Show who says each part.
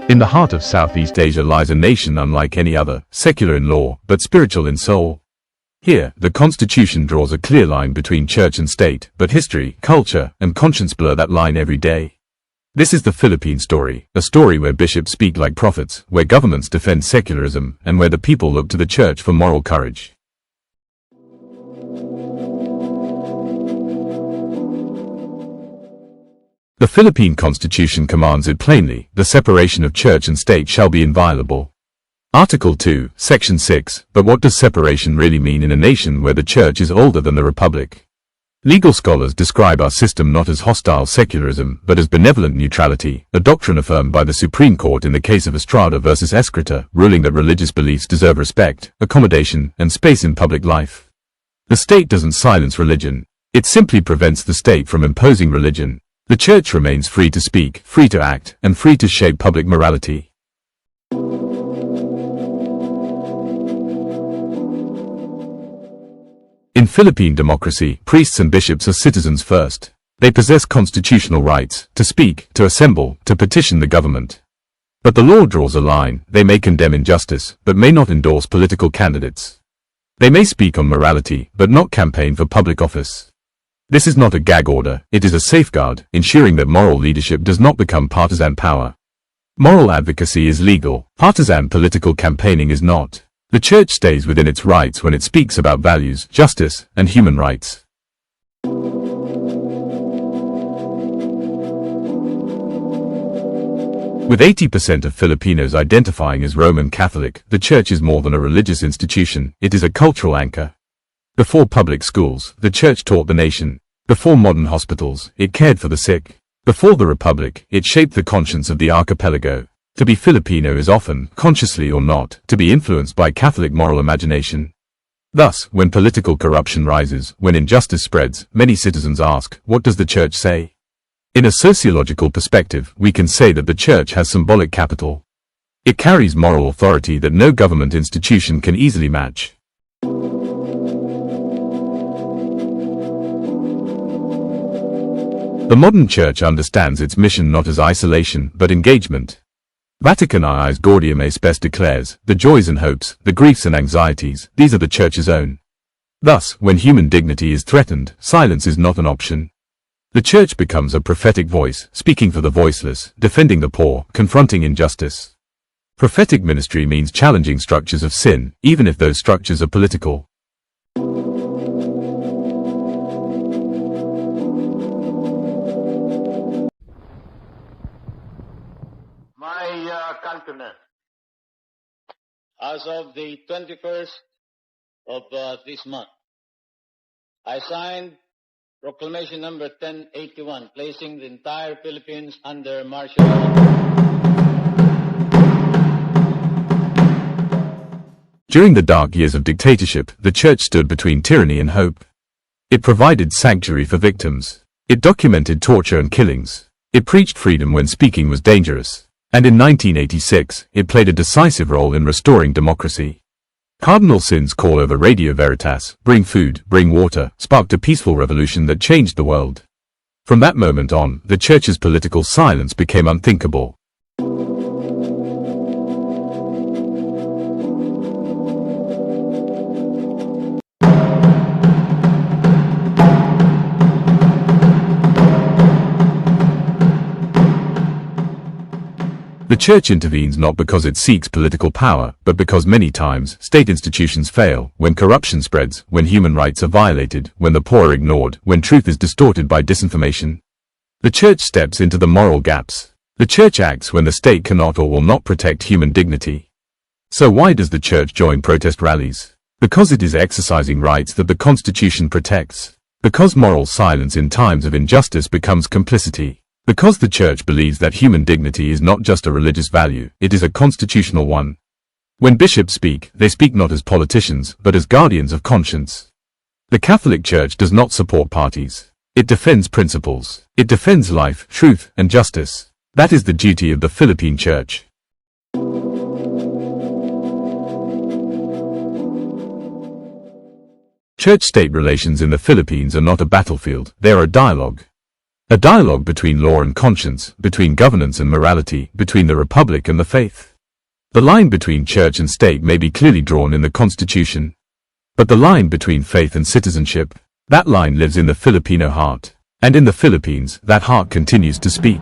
Speaker 1: In the heart of Southeast Asia lies a nation unlike any other, secular in law, but spiritual in soul. Here, the Constitution draws a clear line between church and state, but history, culture, and conscience blur that line every day. This is the Philippine story, a story where bishops speak like prophets, where governments defend secularism, and where the people look to the church for moral courage. The Philippine Constitution commands it plainly: the separation of church and state shall be inviolable. Article 2, Section 6, but what does separation really mean in a nation where the church is older than the republic? Legal scholars describe our system not as hostile secularism, but as benevolent neutrality, a doctrine affirmed by the Supreme Court in the case of Estrada versus Escrita, ruling that religious beliefs deserve respect, accommodation, and space in public life. The state doesn't silence religion. It simply prevents the state from imposing religion. The church remains free to speak, free to act, and free to shape public morality. In Philippine democracy, priests and bishops are citizens first. They possess constitutional rights to speak, to assemble, to petition the government. But the law draws a line. They may condemn injustice, but may not endorse political candidates. They may speak on morality, but not campaign for public office. This is not a gag order, it is a safeguard, ensuring that moral leadership does not become partisan power. Moral advocacy is legal, partisan political campaigning is not. The church stays within its rights when it speaks about values, justice, and human rights. With 80% of Filipinos identifying as Roman Catholic, the church is more than a religious institution, it is a cultural anchor. Before public schools, the church taught the nation. Before modern hospitals, it cared for the sick. Before the republic, it shaped the conscience of the archipelago. To be Filipino is often, consciously or not, to be influenced by Catholic moral imagination. Thus, when political corruption rises, when injustice spreads, many citizens ask, what does the church say? In a sociological perspective, we can say that the church has symbolic capital. It carries moral authority that no government institution can easily match. The modern church understands its mission not as isolation, but engagement. Vatican II's Gaudium et Spes declares, the joys and hopes, the griefs and anxieties, these are the church's own. Thus, when human dignity is threatened, silence is not an option. The church becomes a prophetic voice, speaking for the voiceless, defending the poor, confronting injustice. Prophetic ministry means challenging structures of sin, even if those structures are political.
Speaker 2: Countrymen, as of the 21st of this month, I signed Proclamation number 1081, placing the entire Philippines under martial law.
Speaker 1: During the dark years of dictatorship, the church stood between tyranny and hope. It provided sanctuary for victims. It documented torture and killings. It preached freedom when speaking was dangerous. And in 1986, it played a decisive role in restoring democracy. Cardinal Sin's call over Radio Veritas, bring food, bring water, sparked a peaceful revolution that changed the world. From that moment on, the church's political silence became unthinkable. The church intervenes not because it seeks political power, but because many times, state institutions fail, when corruption spreads, when human rights are violated, when the poor are ignored, when truth is distorted by disinformation. The church steps into the moral gaps. The church acts when the state cannot or will not protect human dignity. So why does the church join protest rallies? Because it is exercising rights that the Constitution protects. Because moral silence in times of injustice becomes complicity. Because the church believes that human dignity is not just a religious value, it is a constitutional one. When bishops speak, they speak not as politicians, but as guardians of conscience. The Catholic Church does not support parties. It defends principles. It defends life, truth, and justice. That is the duty of the Philippine Church. Church-state relations in the Philippines are not a battlefield, they are a dialogue. A dialogue between law and conscience, between governance and morality, between the republic and the faith. The line between church and state may be clearly drawn in the Constitution. But the line between faith and citizenship, that line lives in the Filipino heart. And in the Philippines, that heart continues to speak.